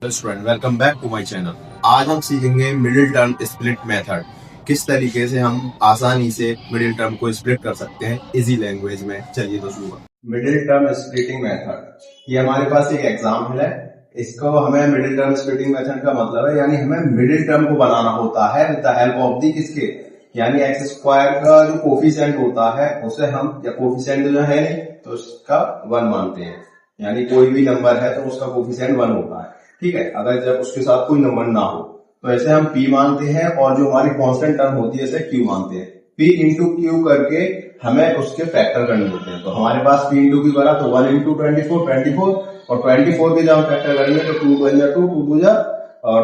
Hello student, welcome back to my channel. आज हम सीखेंगे मिडिल टर्म स्प्लिट मेथड। किस तरीके से हम आसानी से मिडिल टर्म को स्प्लिट कर सकते हैं इजी लैंग्वेज में। चलिए तो शुरू। मिडिल टर्म स्प्लिटिंग मेथड, ये हमारे पास एक एग्जाम्पल है। इसको हमें मिडिल टर्म स्प्लिटिंग मेथड का मतलब है, यानी हमें मिडिल टर्म को बनाना होता है with the help of the किसके, यानी एक्स स्क्वायर का जो कोफिशिएंट होता है उसे हम, या कोफिशिएंट जो है नहीं तो उसका 1 मानते हैं। यानी कोई भी नंबर है तो उसका कोफिशिएंट 1 होता है, ठीक है। अगर जब उसके साथ कोई नंबर ना हो तो ऐसे हम p मानते हैं, और जो हमारी कांस्टेंट टर्म होती है इसे q मानते हैं। p इंटू क्यू करके हमें उसके फैक्टर करने होते हैं। तो हमारे पास p इंटू क्यू करा तो 1 इंटू 24, और 24 के जब हम फैक्टर करेंगे तो 2 1 जा 2, 2 2 जा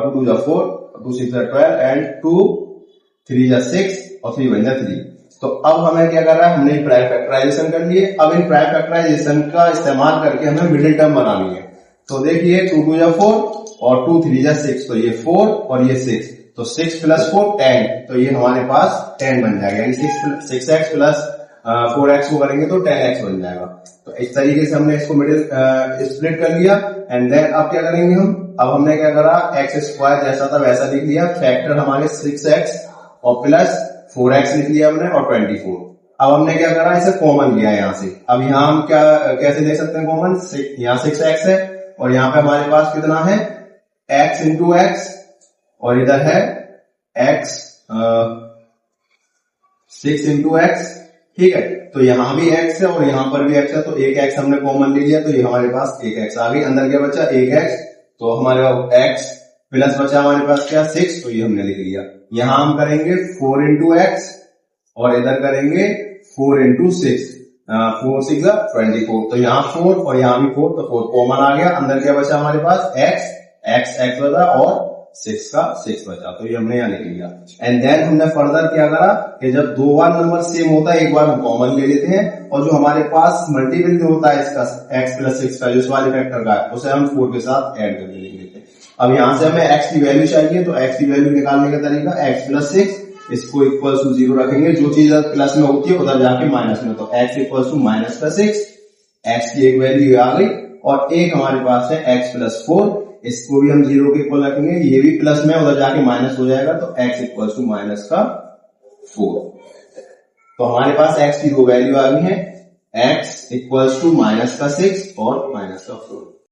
2 2 जा 4, 2 6 जा 12 एंड 2 3 जा 6 और 3 1 जा 3। तो अब हमें क्या करना है, हमने प्राइम फैक्टराइजेशन कर लिए। अब इन प्राइम फैक्टराइजेशन का इस्तेमाल करके हमें मिडिल टर्म बनानी है। तो देखिए 2 2 जा 4 और 2 3 जा 6, तो ये 4 और ये 6, तो 6 प्लस 4 10, तो ये हमारे पास 10 बन जाएगा। यानी 6x प्लस 4x को करेंगे तो 10x बन जाएगा। तो इस तरीके से हमने इसको मिडिल स्प्लिट कर लिया। एंड देन अब क्या करेंगे हम, अब हमने क्या करा, एक्स स्क्वायर जैसा था वैसा लिख लिया, फैक्टर हमारे 6x और प्लस 4x लिख लिया हमने और 24। अब हमने क्या करा, इसे कॉमन लिया यहाँ से। अब यहाँ हम क्या कैसे ले सकते हैं कॉमन, यहाँ 6x है और यहाँ पे हमारे पास कितना है x इंटू एक्स, और इधर है x 6 इंटू एक्स, ठीक है। तो यहाँ भी x है और यहाँ पर भी x है, तो एक x हमने कॉमन ले लिया, तो ये हमारे पास एक x आ गई। अंदर क्या बचा, एक x, तो हमारे x प्लस बचा हमारे पास क्या 6, तो ये हमने लिख लिया। यहाँ हम करेंगे 4 इंटू एक्स और इधर करेंगे 4 इंटू 6, 4 6 जा 24, तो यहाँ 4 और यहाँ भी 4, तो 4 कॉमन आ गया। अंदर क्या बचा हमारे पास x बचा और 6 का 6 बचा, तो ये हमने यहाँ लिख लिया। एंड देन हमने फर्दर क्या करा कि जब दो बार नंबर सेम होता है एक बार हम कॉमन ले लेते हैं, और जो हमारे पास मल्टीपल जो होता है इसका x प्लस 6 का, जो इस वाले फैक्टर का है, उसे हम 4 के साथ ऐड करके लिख लेते हैं। अब यहाँ से हमें x की वैल्यू चाहिए, तो x की वैल्यू निकालने का तरीका x प्लस 6, इसको इक्वल टू 0 रखेंगे। जो चीज प्लस में होती है उधर जाके माइनस में, तो x इक्वल टू माइनस का 6, x की एक वैल्यू आ गई, और एक हमारे पास है x प्लस 4, इसको भी हम 0 के इक्वल रखेंगे, ये भी प्लस में उधर जाके माइनस हो जाएगा, तो x इक्वल टू माइनस का 4। तो हमारे पास x की दो वैल्यू आ गई है, x इक्वल टू माइनस का 6 और माइनस का 4।